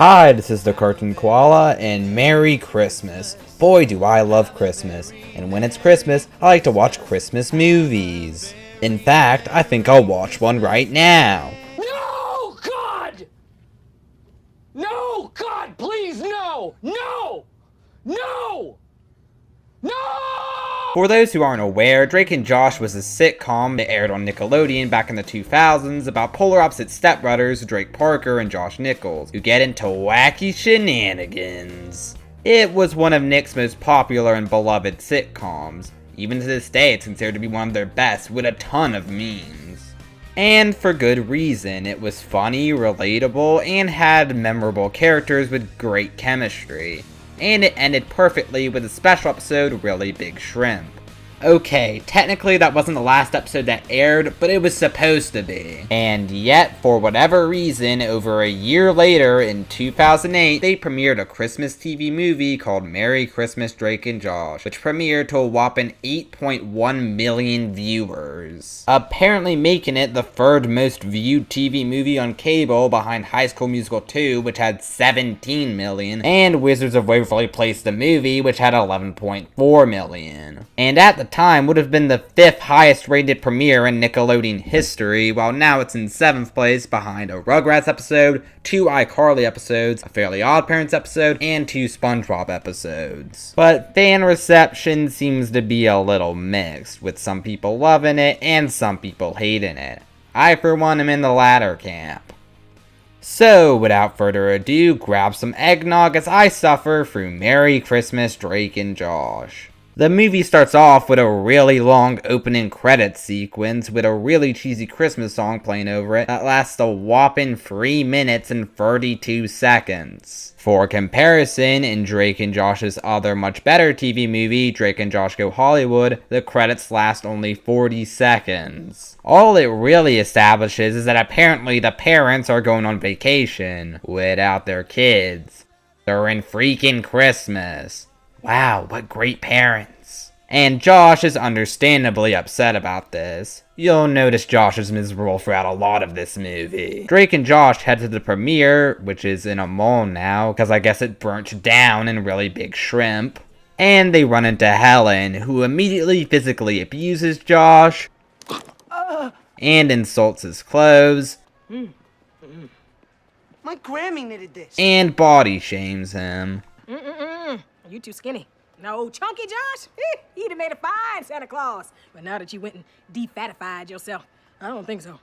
Hi, this is the Cartoon Koala, and Merry Christmas. Boy, do I love Christmas, and when it's Christmas, I like to watch Christmas movies. In fact, I think I'll watch one right now. No, God! No, God, please, no! No! No! No! For those who aren't aware, Drake and Josh was a sitcom that aired on Nickelodeon back in the 2000s about polar opposite stepbrothers Drake Parker and Josh Nichols, who get into wacky shenanigans. It was one of Nick's most popular and beloved sitcoms. Even to this day, it's considered to be one of their best, with a ton of memes. And for good reason. It was funny, relatable, and had memorable characters with great chemistry. And it ended perfectly with a special episode, Really Big Shrimp. Okay, technically that wasn't the last episode that aired, but it was supposed to be. And yet, for whatever reason, over a year later, in 2008, they premiered a Christmas TV movie called Merry Christmas, Drake and Josh, which premiered to a whopping 8.1 million viewers. Apparently making it the third most viewed TV movie on cable behind High School Musical 2, which had 17 million, and Wizards of Waverly Place the movie, which had 11.4 million. And at the time would have been the 5th highest rated premiere in Nickelodeon history, while now it's in 7th place behind a Rugrats episode, 2 iCarly episodes, a Fairly OddParents episode, and 2 SpongeBob episodes. But fan reception seems to be a little mixed, with some people loving it and some people hating it. I for one am in the latter camp. So, without further ado, grab some eggnog as I suffer through Merry Christmas, Drake and Josh. The movie starts off with a really long opening credits sequence with a really cheesy Christmas song playing over it that lasts a whopping 3 minutes and 32 seconds. For comparison, in Drake and Josh's other much better TV movie, Drake and Josh Go Hollywood, the credits last only 40 seconds. All it really establishes is that apparently the parents are going on vacation without their kids during freaking Christmas. Wow, what great parents. And Josh is understandably upset about this. You'll notice Josh is miserable throughout a lot of this movie. Drake and Josh head to the premiere, which is in a mall now, because I guess it burnt down in Really Big Shrimp. And they run into Helen, who immediately physically abuses Josh, and insults his clothes, My Grammy knitted this. and body shames him. You too skinny. No, chunky Josh? He'd have made a fine Santa Claus. But now that you went and defatified yourself, I don't think so.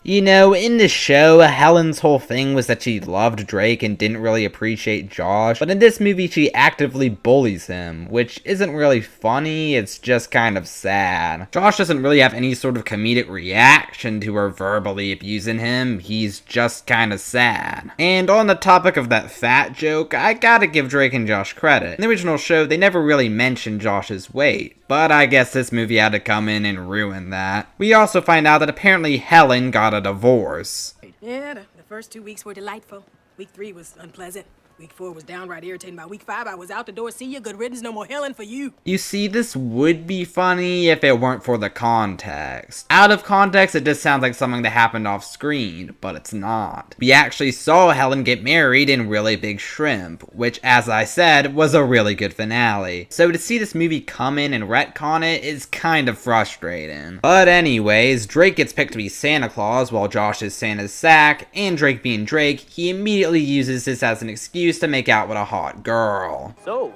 You know, in the show, Helen's whole thing was that she loved Drake and didn't really appreciate Josh, but in this movie she actively bullies him, which isn't really funny, it's just kind of sad. Josh doesn't really have any sort of comedic reaction to her verbally abusing him, he's just kinda sad. And on the topic of that fat joke, I gotta give Drake and Josh credit. In the original show, they never really mentioned Josh's weight, but I guess this movie had to come in and ruin that. We also find out that apparently Helen got a divorce. Yeah, the first 2 weeks were delightful. Week 3 was unpleasant. Week 4 was downright irritating. By week 5, I was out the door. See you. Good riddance. No more Helen for you. You see, this would be funny if it weren't for the context. Out of context, it just sounds like something that happened off screen, but it's not. We actually saw Helen get married in Really Big Shrimp, which, as I said, was a really good finale. So to see this movie come in and retcon it is kind of frustrating. But anyways, Drake gets picked to be Santa Claus while Josh is Santa's sack, and Drake being Drake, he immediately uses this as an excuse to make out with a hot girl. So,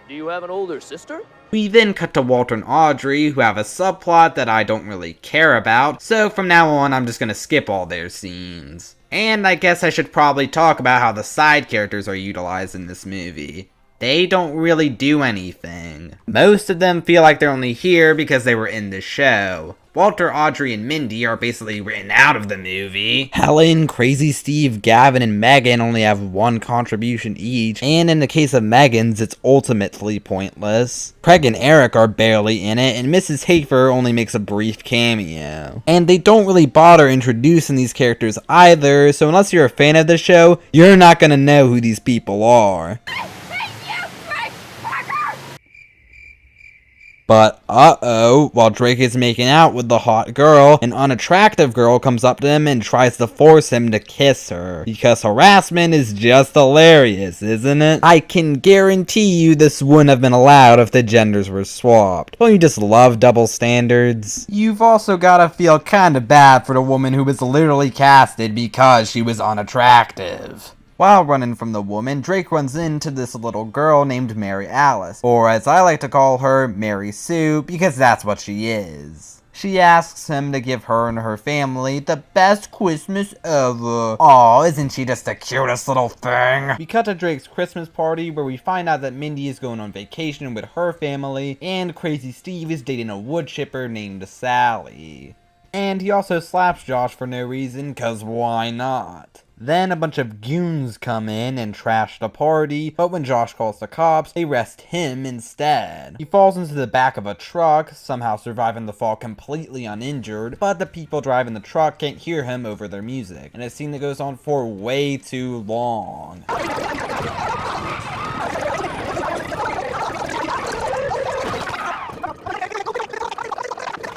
do you have an older sister? We then cut to Walter and Audrey, who have a subplot that I don't really care about, so from now on I'm just gonna skip all their scenes. And I guess I should probably talk about how the side characters are utilized in this movie. They don't really do anything. Most of them feel like they're only here because they were in the show. Walter, Audrey, and Mindy are basically written out of the movie. Helen, Crazy Steve, Gavin, and Megan only have one contribution each, and in the case of Megan's, it's ultimately pointless. Craig and Eric are barely in it, and Mrs. Hafer only makes a brief cameo. And they don't really bother introducing these characters either, so unless you're a fan of the show, you're not gonna know who these people are. But uh-oh, while Drake is making out with the hot girl, an unattractive girl comes up to him and tries to force him to kiss her. Because harassment is just hilarious, isn't it? I can guarantee you this wouldn't have been allowed if the genders were swapped. Don't you just love double standards? You've also gotta feel kinda bad for the woman who was literally casted because she was unattractive. While running from the woman, Drake runs into this little girl named Mary Alice, or as I like to call her, Mary Sue, because that's what she is. She asks him to give her and her family the best Christmas ever. Aw, isn't she just the cutest little thing? We cut to Drake's Christmas party where we find out that Mindy is going on vacation with her family, and Crazy Steve is dating a wood chipper named Sally. And he also slaps Josh for no reason, cause why not? Then a bunch of goons come in and trash the party, but when Josh calls the cops, they arrest him instead. He falls into the back of a truck, somehow surviving the fall completely uninjured, but the people driving the truck can't hear him over their music, and a scene that goes on for way too long.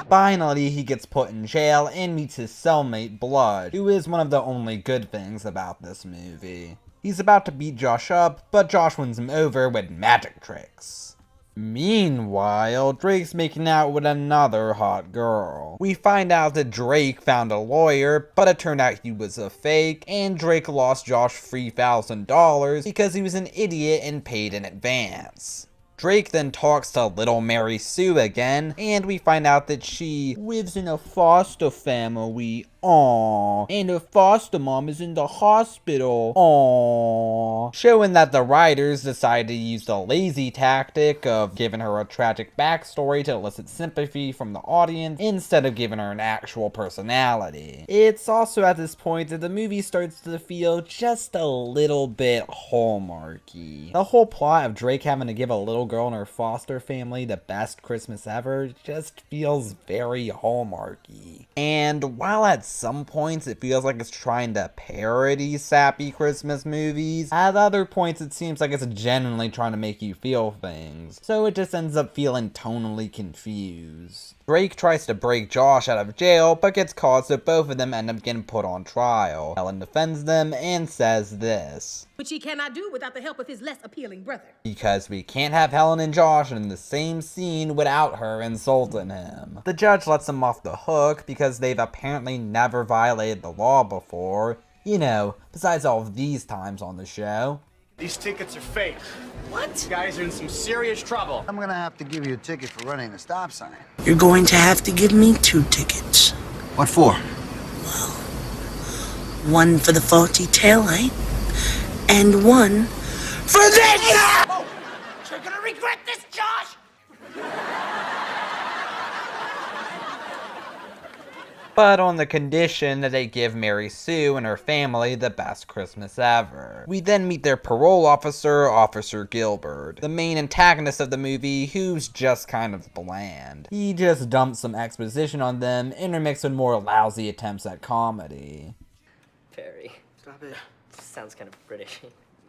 Finally, he gets put in jail and meets his cellmate, Blood, who is one of the only good things about this movie. He's about to beat Josh up, but Josh wins him over with magic tricks. Meanwhile, Drake's making out with another hot girl. We find out that Drake found a lawyer, but it turned out he was a fake, and Drake lost Josh $3,000 because he was an idiot and paid in advance. Drake then talks to little Mary Sue again, and we find out that she lives in a foster family. Aww. And her foster mom is in the hospital. Aww. Showing that the writers decided to use the lazy tactic of giving her a tragic backstory to elicit sympathy from the audience instead of giving her an actual personality. It's also at this point that the movie starts to feel just a little bit Hallmarky. The whole plot of Drake having to give a little girl in her foster family the best Christmas ever just feels very Hallmarky. And while at some points it feels like it's trying to parody sappy Christmas movies, at other points it seems like it's genuinely trying to make you feel things, so it just ends up feeling tonally confused. Drake tries to break Josh out of jail, but gets caught, so both of them end up getting put on trial. Helen defends them and says this: which he cannot do without the help of his less appealing brother. because we can't have Helen and Josh in the same scene without her insulting him. The judge lets them off the hook because they've apparently never violated the law before. You know, besides all of these times on the show. These tickets are fake. What? You guys are in some serious trouble. I'm gonna have to give you a ticket for running a stop sign. You're going to have to give me 2 tickets. What for? One for the faulty taillight, and one for this! Oh, you're gonna regret this, Josh! But on the condition that they give Mary Sue and her family the best Christmas ever. We then meet their parole officer, Officer Gilbert, the main antagonist of the movie, who's just kind of bland. He just dumps some exposition on them, intermixed with more lousy attempts at comedy. Perry. Stop it. Sounds kind of British.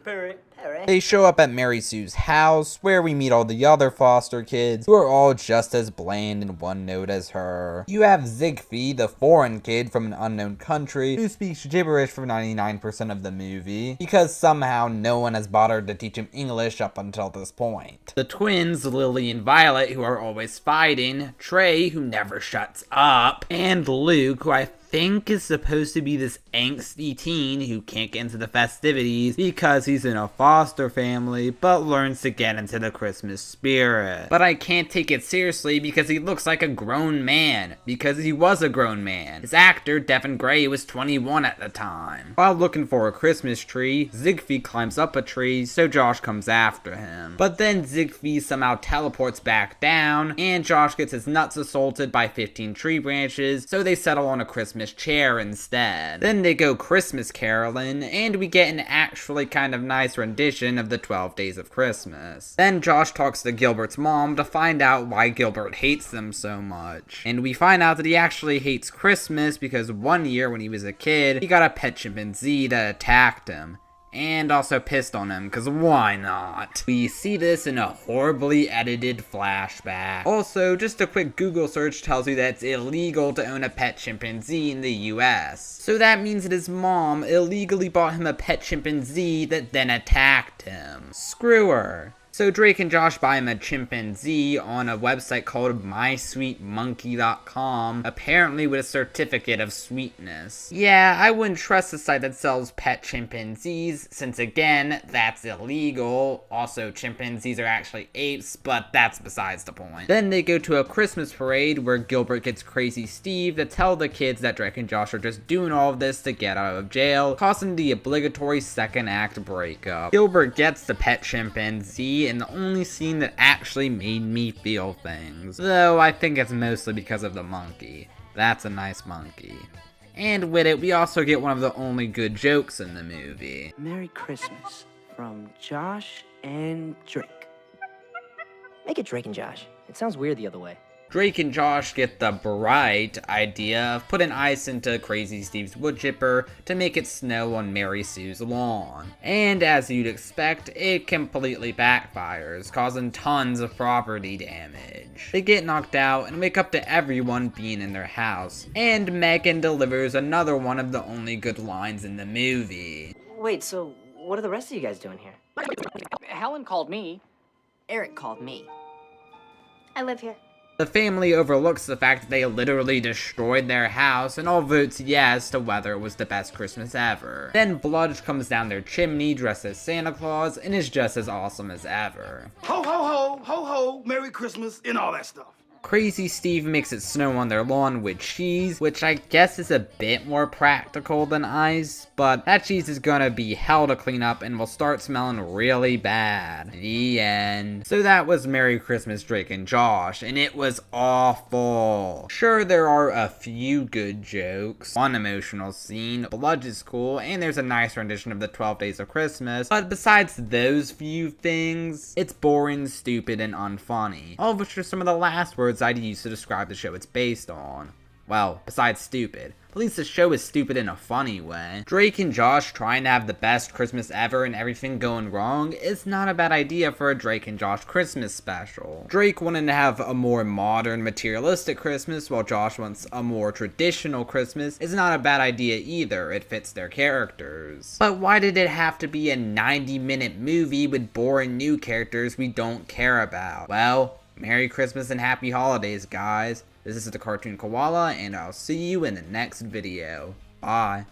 Perry. Perry. They show up at Mary Sue's house, where we meet all the other foster kids, who are all just as bland and one note as her. You have Ziegfeld, the foreign kid from an unknown country, who speaks gibberish for 99% of the movie, because somehow no one has bothered to teach him English up until this point. The twins, Lily and Violet, who are always fighting, Trey, who never shuts up, and Luke, who I think is supposed to be this angsty teen who can't get into the festivities because he's in a foster family, but learns to get into the Christmas spirit. But I can't take it seriously because he looks like a grown man, because he was a grown man. His actor, Devin Gray, was 21 at the time. While looking for a Christmas tree, Ziegfeld climbs up a tree, so Josh comes after him. But then Ziegfeld somehow teleports back down, and Josh gets his nuts assaulted by 15 tree branches, so they settle on a Christmas chair instead. Then they go Christmas caroling, and we get an actually kind of nice rendition of the 12 Days of Christmas. Then Josh talks to Gilbert's mom to find out why Gilbert hates them so much. And we find out that he actually hates Christmas because one year when he was a kid, he got a pet chimpanzee that attacked him. and also pissed on him, cause why not? We see this in a horribly edited flashback. Also, just a quick Google search tells you that it's illegal to own a pet chimpanzee in the US. So that means that his mom illegally bought him a pet chimpanzee that then attacked him. Screw her. So Drake and Josh buy him a chimpanzee on a website called mysweetmonkey.com, apparently with a certificate of sweetness. Yeah, I wouldn't trust a site that sells pet chimpanzees, since again, that's illegal. Also, chimpanzees are actually apes, but that's besides the point. Then they go to a Christmas parade where Gilbert gets Crazy Steve to tell the kids that Drake and Josh are just doing all of this to get out of jail, causing the obligatory second act breakup. Gilbert gets the pet chimpanzee, and the only scene that actually made me feel things. Though I think it's mostly because of the monkey. That's a nice monkey. And with it, we also get one of the only good jokes in the movie. Merry Christmas from Josh and Drake. Make it Drake and Josh. It sounds weird the other way. Drake and Josh get the bright idea of putting ice into Crazy Steve's wood chipper to make it snow on Mary Sue's lawn. And as you'd expect, it completely backfires, causing tons of property damage. They get knocked out and wake up to everyone being in their house, and Megan delivers another one of the only good lines in the movie. Wait, so what are the rest of you guys doing here? Helen called me. Eric called me. I live here. The family overlooks the fact that they literally destroyed their house and all votes yes to whether it was the best Christmas ever. Then Bludge comes down their chimney dressed as Santa Claus and is just as awesome as ever. Ho, ho, ho, ho, ho, Merry Christmas, and all that stuff. Crazy Steve makes it snow on their lawn with cheese, which I guess is a bit more practical than ice, but that cheese is gonna be hell to clean up and will start smelling really bad. The end. So that was Merry Christmas, Drake and Josh, and it was awful. Sure, there are a few good jokes, one emotional scene, Bludge is cool, and there's a nice rendition of the 12 Days of Christmas, but besides those few things, it's boring, stupid, and unfunny. All of which are some of the last words I'd use to describe the show it's based on. Well, besides stupid. At least the show is stupid in a funny way. Drake and Josh trying to have the best Christmas ever and everything going wrong is not a bad idea for a Drake and Josh Christmas special. Drake wanting to have a more modern, materialistic Christmas, while Josh wants a more traditional Christmas, is not a bad idea either. It fits their characters. But why did it have to be a 90-minute movie with boring new characters we don't care about? Well, Merry Christmas and Happy Holidays, guys. This is the Cartoon Koala, and I'll see you in the next video. Bye.